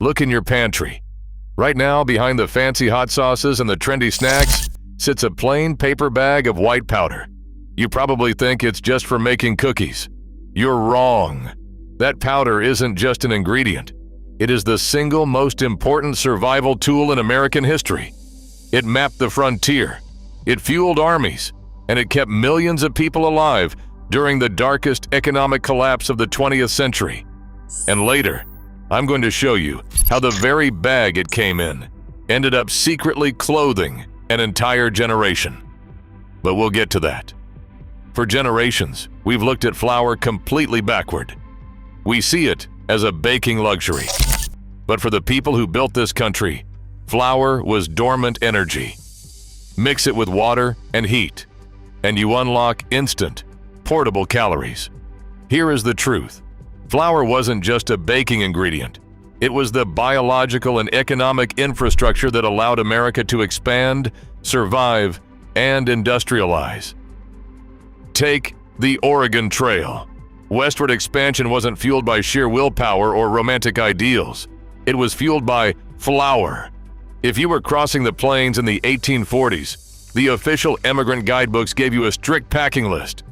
Look in your pantry. Right now, behind the fancy hot sauces and the trendy snacks, sits a plain paper bag of white powder. You probably think it's just for making cookies. You're wrong. That powder isn't just an ingredient. It is the single most important survival tool in American history. It mapped the frontier, it fueled armies, and it kept millions of people alive during the darkest economic collapse of the 20th century. And later, I'm going to show you how the very bag it came in ended up secretly clothing an entire generation. But we'll get to that. For generations, we've looked at flour completely backward. We see it as a baking luxury. But for the people who built this country, flour was dormant energy. Mix it with water and heat, and you unlock instant, portable calories. Here is the truth. Flour wasn't just a baking ingredient. It was the biological and economic infrastructure that allowed America to expand, survive, and industrialize. Take the Oregon Trail. Westward expansion wasn't fueled by sheer willpower or romantic ideals. It was fueled by flour. If you were crossing the plains in the 1840s, the official immigrant guidebooks gave you a strict packing list.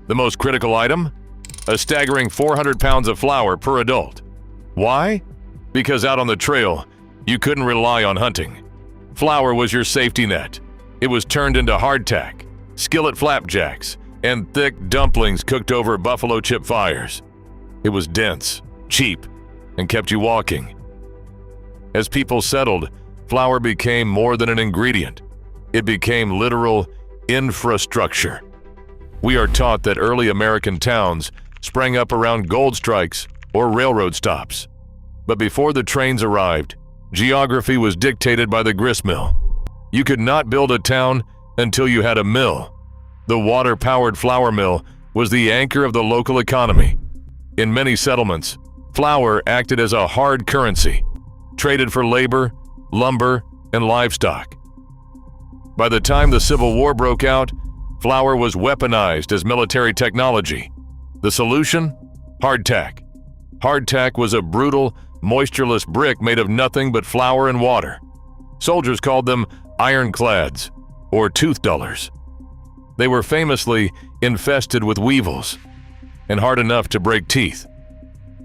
The most critical item? A staggering 400 pounds of flour per adult. Why? Because out on the trail, you couldn't rely on hunting. Flour was your safety net. It was turned into hardtack, skillet flapjacks, and thick dumplings cooked over buffalo chip fires. It was dense, cheap, and kept you walking. As people settled, flour became more than an ingredient. It became literal infrastructure. We are taught that early American towns sprang up around gold strikes or railroad stops. But before the trains arrived, geography was dictated by the gristmill. You could not build a town until you had a mill. The water-powered flour mill was the anchor of the local economy. In many settlements, flour acted as a hard currency, traded for labor, lumber, and livestock. By the time the Civil War broke out, flour was weaponized as military technology. The solution? Hardtack. Hardtack was a brutal, moistureless brick made of nothing but flour and water. Soldiers called them ironclads or tooth dullers. They were famously infested with weevils and hard enough to break teeth.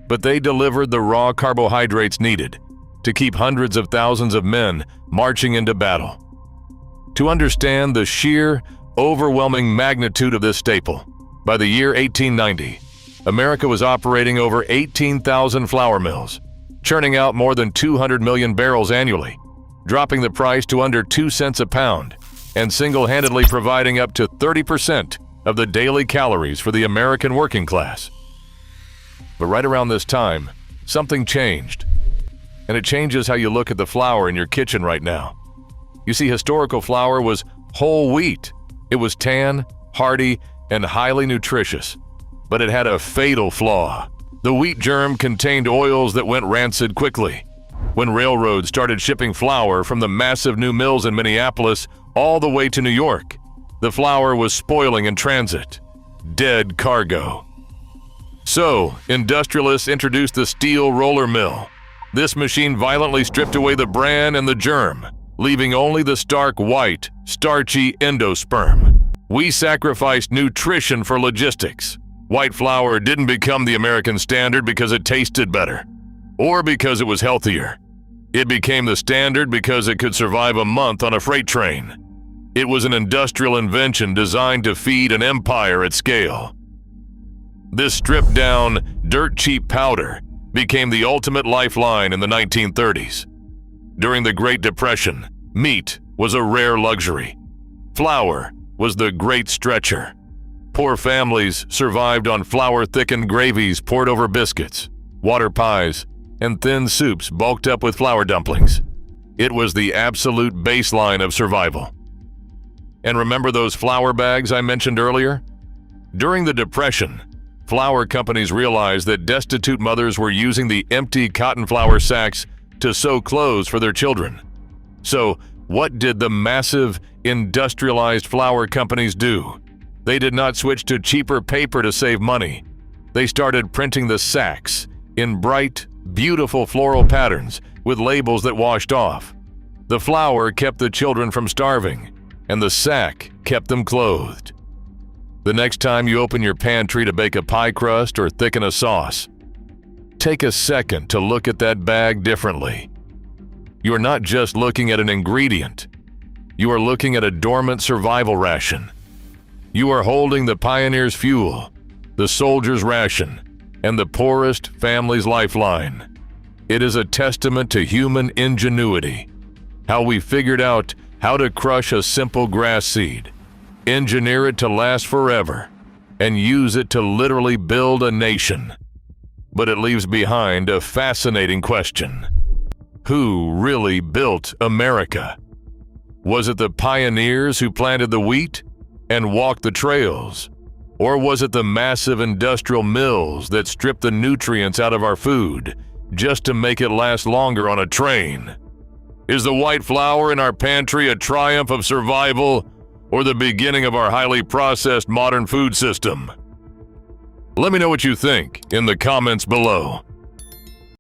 But they delivered the raw carbohydrates needed to keep hundreds of thousands of men marching into battle. To understand the sheer, overwhelming magnitude of this staple, by the year 1890, America was operating over 18,000 flour mills, churning out more than 200 million barrels annually, dropping the price to under 2 cents a pound, and single-handedly providing up to 30% of the daily calories for the American working class. But right around this time, something changed. And it changes how you look at the flour in your kitchen right now. You see, historical flour was whole wheat. It was tan, hearty, and highly nutritious. But it had a fatal flaw. The wheat germ contained oils that went rancid quickly. When railroads started shipping flour from the massive new mills in Minneapolis all the way to New York, the flour was spoiling in transit. Dead cargo. So, industrialists introduced the steel roller mill. This machine violently stripped away the bran and the germ, leaving only the stark white, starchy endosperm. We sacrificed nutrition for logistics. White flour didn't become the American standard because it tasted better, or because it was healthier. It became the standard because it could survive a month on a freight train. It was an industrial invention designed to feed an empire at scale. This stripped-down, dirt-cheap powder became the ultimate lifeline in the 1930s. During the Great Depression, meat was a rare luxury. Flour was the great stretcher. Poor families survived on flour-thickened gravies poured over biscuits, water pies, and thin soups bulked up with flour dumplings. It was the absolute baseline of survival. And remember those flour bags I mentioned earlier? During the Depression, flour companies realized that destitute mothers were using the empty cotton flour sacks to sew clothes for their children. So, what did the massive, industrialized flour companies do? They did not switch to cheaper paper to save money. They started printing the sacks in bright, beautiful floral patterns with labels that washed off. The flour kept the children from starving, and the sack kept them clothed. The next time you open your pantry to bake a pie crust or thicken a sauce, take a second to look at that bag differently. You are not just looking at an ingredient. You are looking at a dormant survival ration. You are holding the pioneer's fuel, the soldier's ration, and the poorest family's lifeline. It is a testament to human ingenuity, how we figured out how to crush a simple grass seed, engineer it to last forever, and use it to literally build a nation. But it leaves behind a fascinating question. Who really built America? Was it the pioneers who planted the wheat and walked the trails? Or was it the massive industrial mills that stripped the nutrients out of our food just to make it last longer on a train? Is the white flour in our pantry a triumph of survival or the beginning of our highly processed modern food system? Let me know what you think in the comments below.